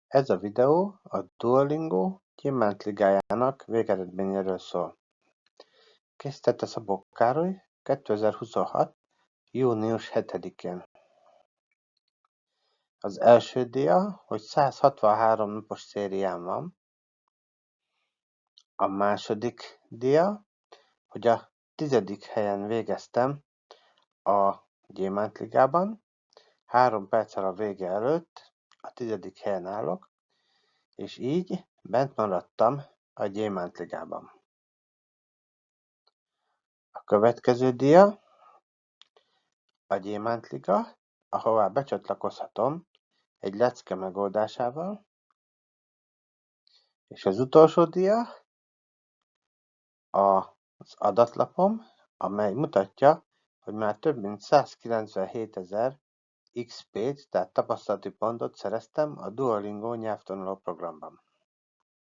Ez a videó a Duolingo Gyémántligájának végeredményéről szól. Készítette Szabó Károly 2026. június 7-én. Az első díja, hogy 163 napos szérián van. A második díja, hogy a 10. helyen végeztem a Gyémántligában. 3 perccel a vége előtt a 10. helyen állok, és így bent maradtam a Gyémántligában. A következő díja a Gyémántliga, ahová becsatlakozhatom egy lecke megoldásával, és az utolsó díja az adatlapom, amely mutatja, hogy már több mint 197.000 XP-t, tehát tapasztalati pontot szereztem a Duolingo nyelvtanuló programban.